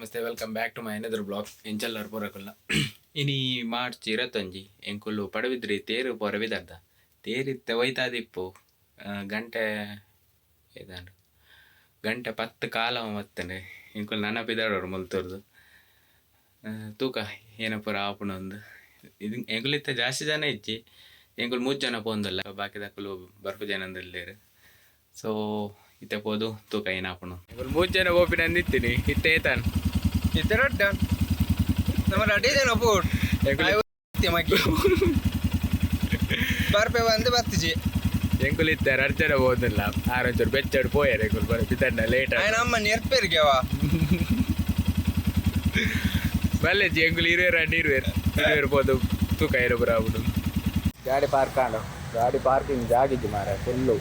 ನಮಸ್ತೆ, welcome back to my another blog. ಎಂಚಲ್ಲರು ಪೂರಕುಲ್ಲ ಇನಿ ಮಾರ್ಚ್ 25 ಎಂಕುಲು ಪಡುಬಿದ್ರಿ ತೇರು ಪೊರವಿದರ್ದ ತೇರಿತ್ತೆ ಒಯ್ತಾದಿಪ್ಪು ಗಂಟೆ ಇದಾಂಡು ಗಂಟೆ 10 ಕಾಲ ಮತ್ತನೆ ಎಂಕುಲು ನೆನಪಿದಾಡೋರು ಮುಲ್ತುರ್ದು ತೂಕ ಏನಪ್ಪರ ಆಪುಣೊಂದು ಇದು ಎಂಕುಲಿತ್ತ ಜಾಸ್ತಿ ಜನ ಇಜ್ಜಿ ಎಂಕುಲು 3 ಜನ ಪೋಂದಲ್ಲ ಬಾಕಿ ದಕ್ಕಲು ಬರ್ಪು ಜನ ಅಂದಿಲ್ಲೇರು. ಸೊ ಇತ್ತೆ ಪೋದು ತೂಕ ಏನಾಪುಣು ಎಂಕುಲು 3 ಜನ ಓಪಿನ ಅಂದಿತ್ತೀನಿ ಇತ್ತೆ ಏತಾನು നമ്മൾ അടിയാണ് അപ്പോൾ ಬರ್ಪೆ ಬಂದು ಬರ್ತಿಜಿ ಎಂಕುಲು ಇತ್ತಾರೆ ಅರ್ಜನ ಹೋದಿಲ್ಲ ಆರೊಂಚೂರು ಬೆಚ್ಚಡು ಪೋಯಾರ ಎಂಕುಲು ಬರ ಬಿತ್ತಣ್ಣ ಲೇಟ್ ನಮ್ಮ ನೆರ್ಪೇರಿಗೆವ ಬಲ್ಲೆಜ್ಜಿ ಎಂಕುಲು ಇರುವೇರು ಪೋದು ತೂಕ ಇರೋ ಬರಾಬಿಡು. ಗಾಡಿ ಪಾರ್ಕ್ ಆಂಡು ಗಾಡಿ ಪಾರ್ಕಿಂಗ್ ಜಾಗಿಜ್ಜಿ ಮಾರ ಫುಲ್ಲು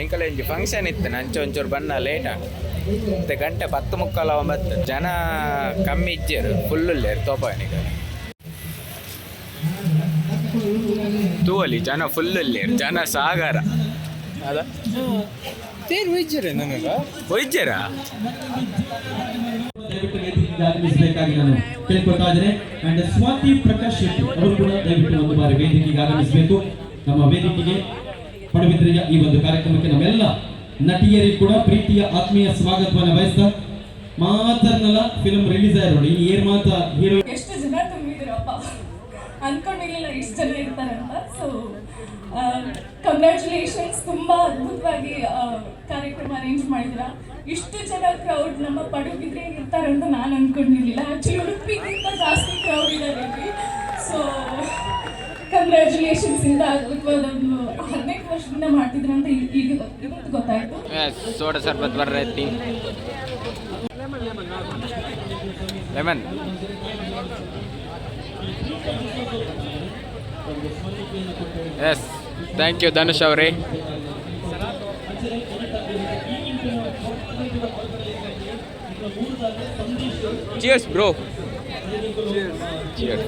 ಎಂಕಲ ಎಂಜಿ ಫಂಕ್ಷನ್ ಇತ್ತು ನಂಚ ಒಂಚೂರು ಬಣ್ಣ ಲೇಟ್ ಆಗ ಮತ್ತೆ ಗಂಟೆ 10:45 ಜನ ಕಮ್ಮಿ ಇಜ್ಜೇರು ಫುಲ್ಲೇರು ತೋಪಾಣಿಗೆ ತೂವಲಿ ಜನ ಫುಲ್ಲೇರು ಜನ ಸಾಗರ ಅದ ತೇರು ಒಯ್ಜರೆ ನನಗ ಒಯ್ಜರ ದಯವಿಟ್ಟು ವೇದಿಕೆಗೆ ಆಗಮಿಸಬೇಕಾಗಿ ನಾನು ಕೇಳ್ಕೊಳ್ತಾ ಇದ್ದೇನೆ. ಅಂಡ್ ಸ್ವಾತಿ ಪ್ರಕಾಶ್ ಶೆಟ್ಟಿ ಅವರು ಕೂಡ ದಯವಿಟ್ಟು ಒಂದು ಬಾರಿ ವೇದಿಕೆಗೆ ಆಗಮಿಸಬೇಕು. ನಮ್ಮ ವೇದಿಕೆಗೆ ಪಡುಬಿದ್ರಿಯ ಈ ಒಂದು ಕಾರ್ಯಕ್ರಮಕ್ಕೆ ನಮ್ಮೆಲ್ಲ ನಟಿಯರಿಗೆ ಕೂಡ ಪ್ರೀತಿಯ ಆತ್ಮೀಯ ಸ್ವಾಗತವನ್ನು ಬಯಸ್ತಾ ಮಾತರ್ನಲ್ಲ ಫಿಲ್ಮ್ ರಿಲೀಸ್ ಆಯ್ತು ನೋಡಿ ಈ ಏರ್ ಮಾತ ಹೀರೋ ಎಷ್ಟು ಜನ ತುಂಬಿದಿರಪ್ಪ ಅನ್ಕೊಂಡಿರ್ಲಿಲ್ಲ ಇಷ್ಟು ಜನ ಇರ್ತಾರಂತ. ಸೊ ಕಂಗ್ರ್ಯಾಚುಲೇಷನ್ಸ್, ತುಂಬಾ ಅದ್ಭುತವಾಗಿ ಕಾರ್ಯಕ್ರಮ ಅರೇಂಜ್ ಮಾಡಿದಿರ. ಇಷ್ಟು ಜನ ಕ್ರೌಡ್ ನಮ್ಮ ಪಡುಬಿದ್ರಿಗೆ ಇರ್ತಾರಂತ ನಾನು ಅನ್ಕೊಂಡಿರ್ಲಿಲ್ಲ. ಆಕ್ಚುಲಿ ಉಡುಪಿಗಿಂತ ಜಾಸ್ತಿ ಕ್ರೌಡ್ ಇದ್ದಾರೆ ಇಲ್ಲಿ. So congratulations. ಇಂದ ಅದ್ಭುತವಾದ 15 ವರ್ಷದಿಂದ ಮಾಡ್ತಿದ್ರಂತ ಈಗ ಗೊತ್ತಾಯ್ತು. ಸೋಡಾ ಸರ್ಬತ್ ಬರ್ರೈತಿ lemon yes thank you Dhanush ಅವರೇ. Cheers bro, cheers.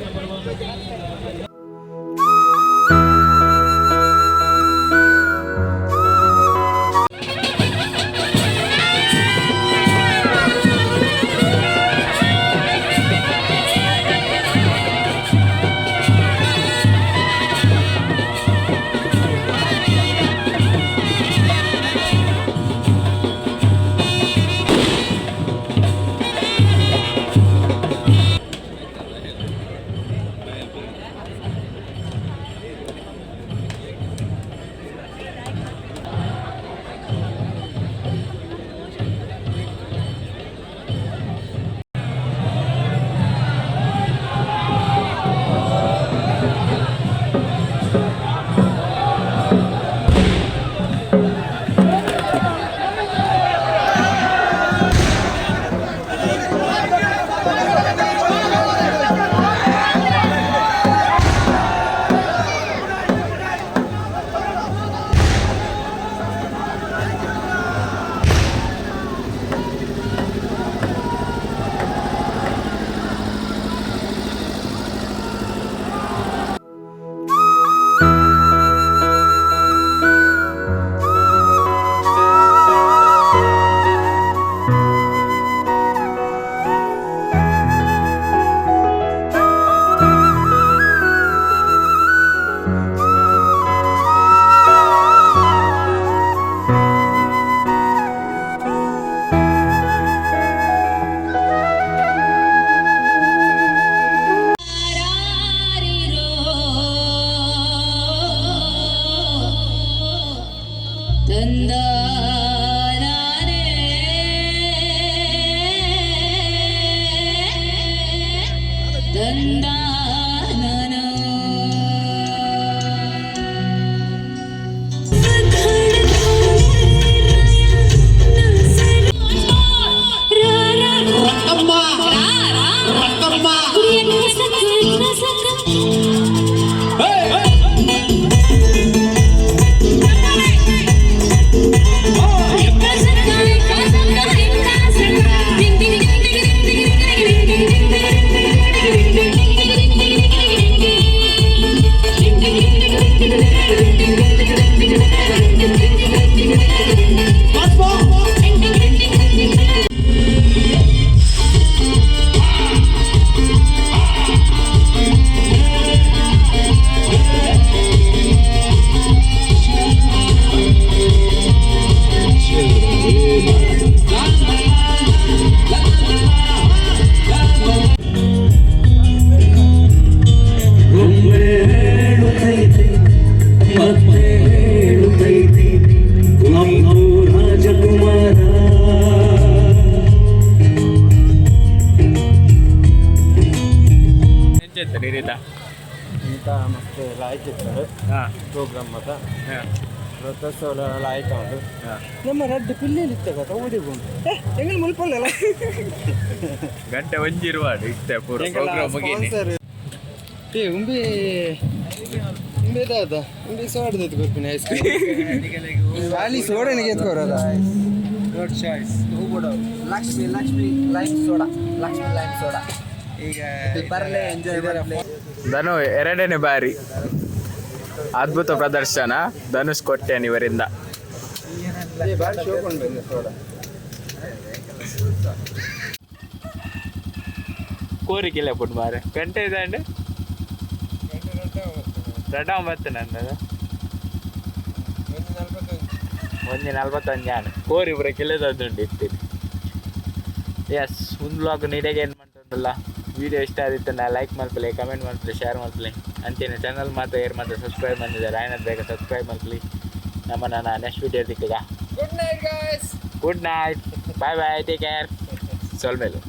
Once more. ಆಯ್ತು ನೀರಿತ ಇಂಥ ಮತ್ತೆ ಲಾಯ್ಕ್ ಇರ್ತಾರೆ ಹಾಂ ಪ್ರೋಗ್ರಾಮ್ ಮತ ಹಾಂ ರಥೋತ್ಸವ ಲಾಯ್ಕ ಉಂಟು ಹಾಂ ನಮ್ಮ ರಡ್ಡು ಪಿಲ್ಲಿಯಲ್ಲಿ ಇತ್ತ ಓಡಿ ಉಂಟು ಎಂಗಲ್ ಮುಲ್ಪಲ್ಲ ಗಂಟೆ ಒಂಜಿರುವಾಡು ಇತ್ತೆ ಪೂರ ಪ್ರೋಗ್ರಾಮ್ ಮುಗೀನಿ ಏ ಉಂಬಿ ಉಂಬಿ ದಾದ ಉಂಬಿ ಸೋಡದ ಗೊತ್ತಿನ ಐಸ್ ಕ್ರೀಮ್ ಖಾಲಿ ಸೋಡನಿಗೆ ಎತ್ಕೋರದ good choice Lakshmi lime soda Lakshmi lime soda ಈಗ ಬರಲೇ ಎಂಜಾಯ್ ಮಾಡಲೇ ಧನು ಎರಡನೇ ಬಾರಿ ಅದ್ಭುತ ಪ್ರದರ್ಶನ ಧನುಷ್ ಕೊಟ್ಟೆನ್ ಇವರಿಂದ ಬಾರಿ ಶೋಕೊಂಡು ಬಂದೆ ಸೋಡಾ ಕೋರಿಕೆಲ್ಲ ಪುಟ್ ಮಾರೆ ಗಂಟೆ ಇದೆ ಅಂಡ್ ರಡ ಮತ್ತೆ ನನ್ನದು 1:41 ആണ് ಕೋರಿ ಪುರ ಕೆಲಸದುಂಡು ಇರ್ತೀನಿ ಎಸ್ ಒಂದು ಬ್ಲಾಗ್ ನೀಟಾಗಿ ಏನು ಮಾಡ್ತದಲ್ಲ ವಿಡಿಯೋ ಇಷ್ಟ ಆದಿತ್ತು ನಾ ಲೈಕ್ ಮಾಡ್ಕೊಳ್ಳಿ ಕಮೆಂಟ್ ಮಾಡ್ಕೊಳ್ಳಿ ಶೇರ್ ಮಾಡ್ಕೊಳ್ಳಿ ಅಂತೀನಿ ಚಾನಲ್ ಮಾತ್ರ ಏರ್ ಮಾತ್ರ ಸಬ್ಸ್ಕ್ರೈಬ್ ಮಾಡಿದ್ದಾರೆ ಆಯ್ನದು ಬೇಗ ಸಬ್ಸ್ಕ್ರೈಬ್ ಮಾಡ್ಕೊಳ್ಳಿ ನಮ್ಮನ್ನ ನೆಕ್ಸ್ಟ್ ವಿಡಿಯೋ ದಿಕ್ಕಿಗ good night guys good night bye bye take care ಸೊಲ್ಮೇಲು